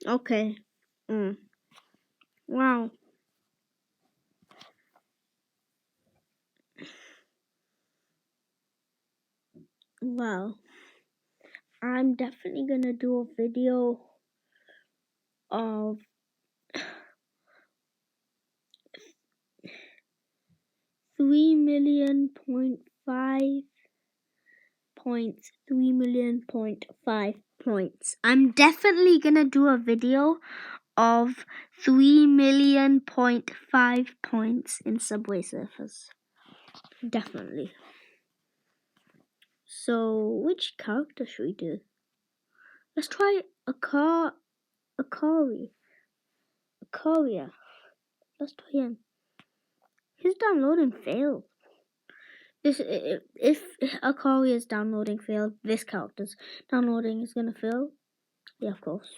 Okay. Wow. Wow. I'm definitely gonna do a video of 3,000,000.5 points. 3,000,000.5 points. I'm definitely gonna do a video of 3,000,000.5 points in Subway Surfers. Definitely. So, which character should we do? Let's try a Courier. Let's try him. His downloading failed. If a Courier's downloading failed, this character's downloading is gonna fail. Yeah, of course.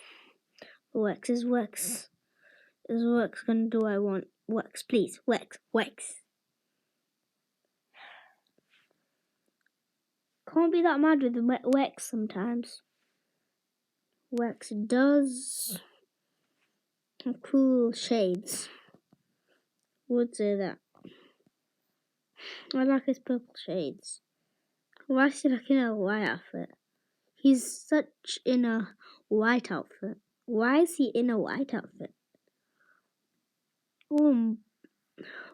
Wex is Wex. Is Wex gonna do what I want? Wex, please. Wex. Can't be that mad with Wex sometimes. Wex does cool shades. Would say that. I like his purple shades. Why is he like in a white outfit? He's such in a white outfit. Why is he in a white outfit? Oh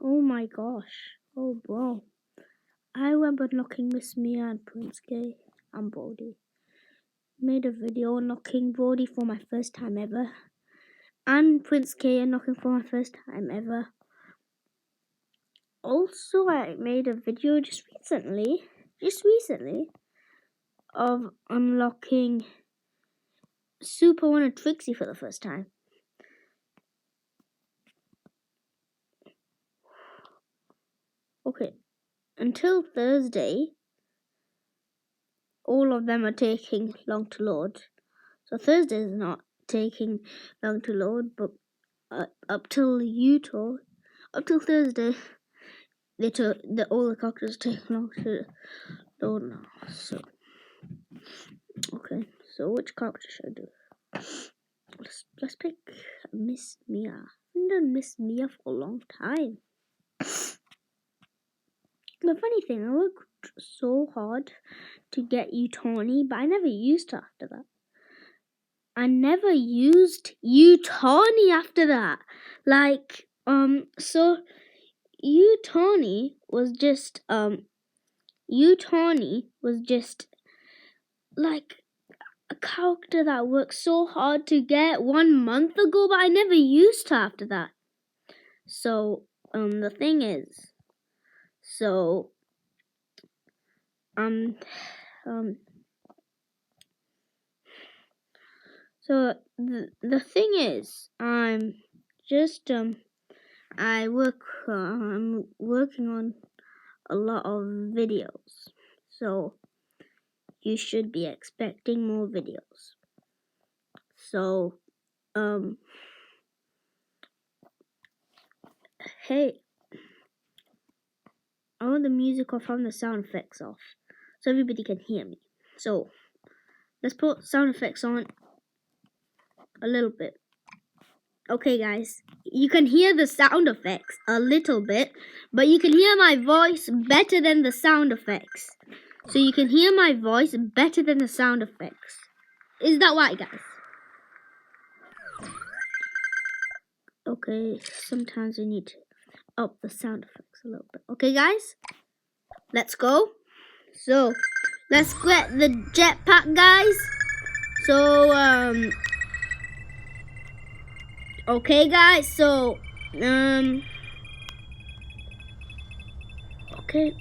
my gosh. Oh bro. I remember knocking Miss Mia and Prince Gay and Brody. Made a video knocking Brody for my first time ever. And Prince K knocking for my first time ever. Also, I made a video just recently of unlocking Super 1 and Trixie for the first time. Okay, until Thursday, all of them are taking long to load. So Thursday is not taking long to load, but up till Thursday, all the characters take long to load now. So okay, so which character should I do? Let's pick Miss Mia. I haven't done Miss Mia for a long time. The funny thing, I worked so hard to get you Tawny, but I never used her after that. I never used you Tawny after that. So you Tawny was just like a character that I worked so hard to get 1 month ago, but I never used her after that. So the thing is, so the thing is, I'm working on a lot of videos, so you should be expecting more videos. So hey, I want the music off and the sound effects off, so everybody can hear me. So let's put sound effects on a little bit. Okay guys, you can hear the sound effects a little bit, but you can hear my voice better than the sound effects. So you can hear my voice better than the sound effects. Is that right, guys? Okay, sometimes we need to up the sound effects a little bit. Okay guys, let's go. So let's get the jetpack, guys. So okay guys, so okay,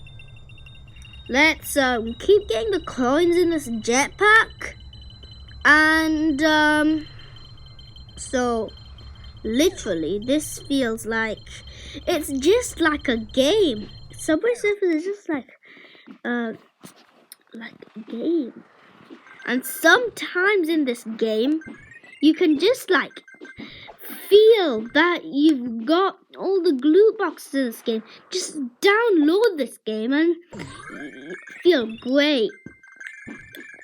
let's keep getting the coins in this jetpack. And so literally this feels like it's just like a game. Subway Surfers is just like a game. And sometimes in this game you can just like feel that you've got all the glue boxes in this game. Just download this game and feel great.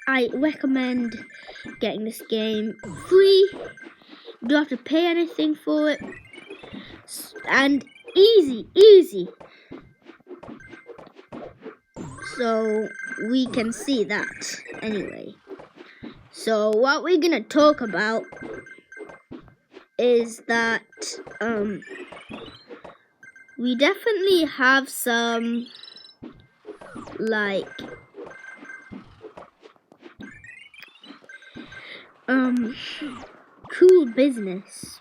I recommend getting this game free You don't have to pay anything for it. And easy. So we can see that anyway. So what we're gonna talk about is that we definitely have some like cool business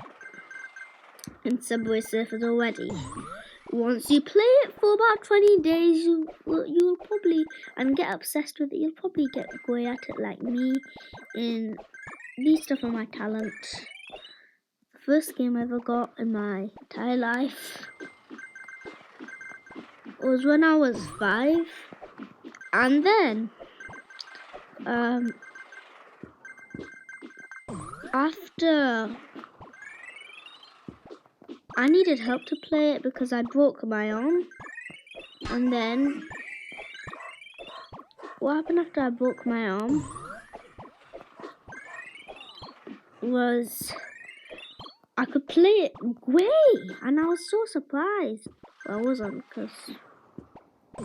in Subway Surfers already. Once you play it for about 20 days, you'll probably, and get obsessed with it, you'll probably get good at it like me. And these stuff are my talent. First game I ever got in my entire life was when I was 5. And then, after I needed help to play it because I broke my arm. And then, what happened after I broke my arm was I could play it great, and I was so surprised. Well, I wasn't, because I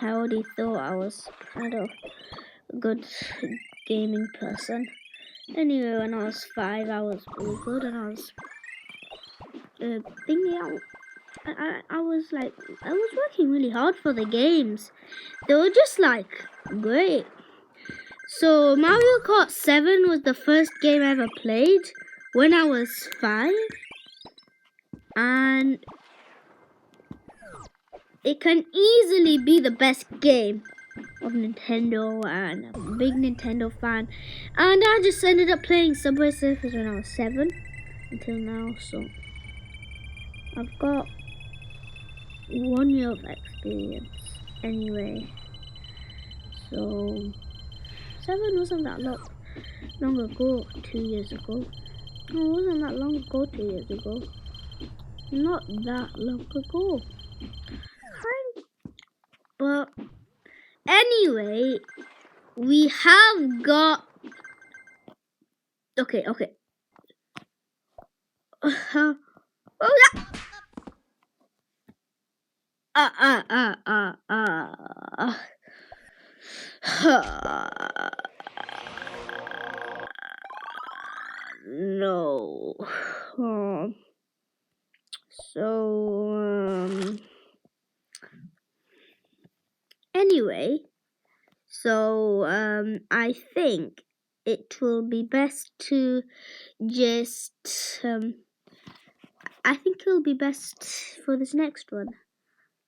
already thought I was kind of a good gaming person. Anyway, when I was 5, I was really good, and I was thinking I was working really hard for the games. They were just like great. So Mario Kart 7 was the first game I ever played when I was 5, and it can easily be the best game of Nintendo, and I'm a big Nintendo fan. And I just ended up playing Subway Surfers when I was 7 until now, so I've got 1 year of experience anyway. So 7 wasn't that long ago, 2 years ago. No, it wasn't that long ago, 2 years ago. Not that long ago. But anyway, we have got... Okay. No. Anyway, I think it will be best to just I think it'll be best for this next one.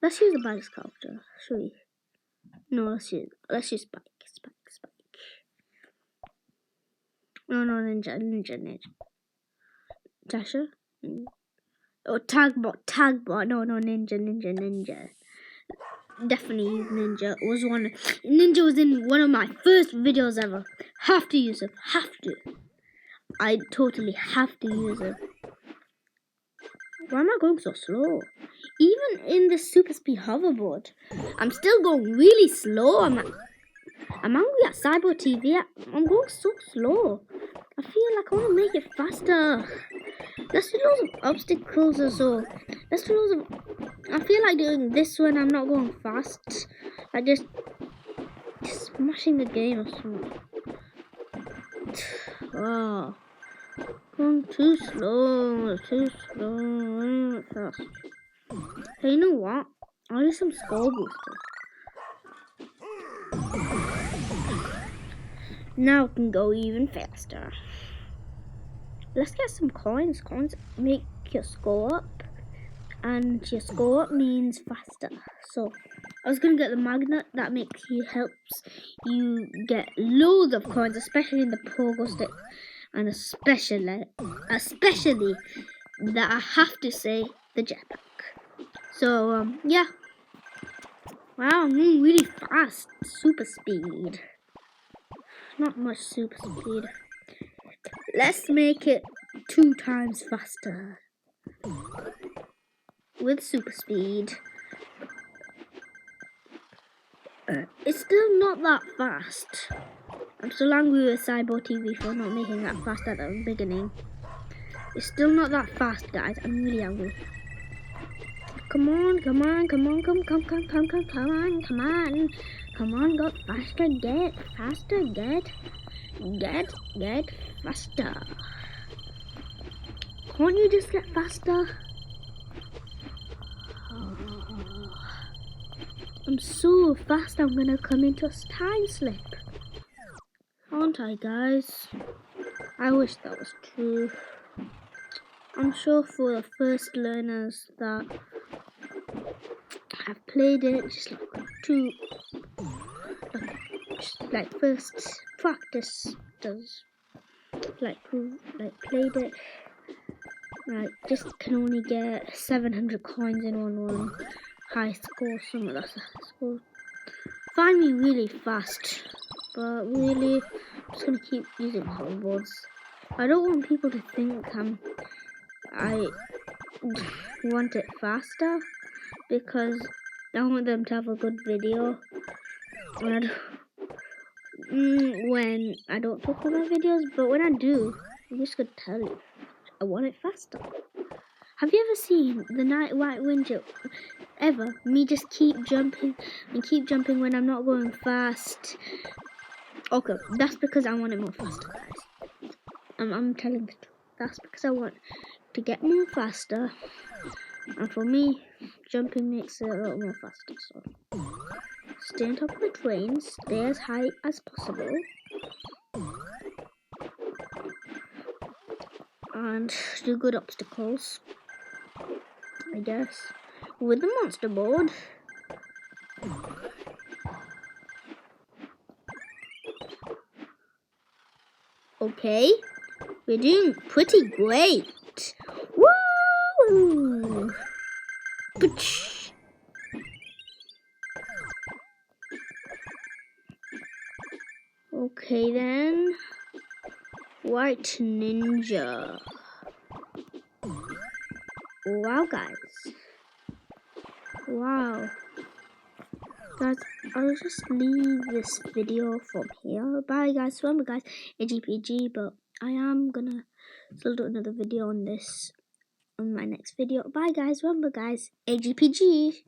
Let's use a bag sculptor, shall we? No, let's use Spike. No, Ninja. Dasher? Oh, Tagbot. No, Ninja. Definitely use Ninja. Ninja was in one of my first videos ever. Have to use it. Have to. I totally have to use it. Why am I going so slow? Even in the super speed hoverboard, I'm still going really slow. I'm angry at Cyber TV. I'm going so slow. I feel like I want to make it faster. Let's do loads of obstacles or so. I feel like doing this when I'm not going fast. Like just smashing the game or something. Oh, going too slow. Fast. Hey, you know what? I'll do some skull boosters. Now I can go even faster. Let's get some coins. Coins make your score up, and your score up means faster. So I was gonna get the magnet that helps you get loads of coins, especially in the pogo stick, and especially that I have to say the jetpack. So yeah. Wow, I'm moving really fast. Super speed. Not much super speed. Let's make it 2 times faster. With super speed. It's still not that fast. I'm still angry with Cyber TV for not making that fast at the beginning. It's still not that fast, guys. I'm really angry. Come on, come on, come on, come on, come on, go faster, get faster, get faster. Can't you just get faster? I'm so fast, I'm gonna come into a time slip. Aren't I, guys? I wish that was true. I'm sure for the first learners that have played it, just like first practice does, like who played it, like just can only get 700 coins in one high score. Some of that's a high score. Find me really fast, but really, I'm just gonna keep using hoverboards. I don't want people to think I want it faster, because I want them to have a good video. When I don't talk about my videos, but when I do, I'm just gonna tell you, I want it faster. Have you ever seen the Night White Window? Ever? Me just keep jumping when I'm not going fast. Okay, that's because I want it more faster, guys. I'm telling the truth. That's because I want to get more faster, and for me, jumping makes it a lot more faster. So stay on top of the train, stay as high as possible, and do good obstacles, I guess, with the monster board. Okay, we're doing pretty great. Woo! Okay then, White Ninja. Wow, guys. Wow. Guys, I'll just leave this video from here. Bye, guys. Remember, guys, AGPG, but I am gonna still do another video on this on my next video. Bye, guys. Remember, guys, AGPG.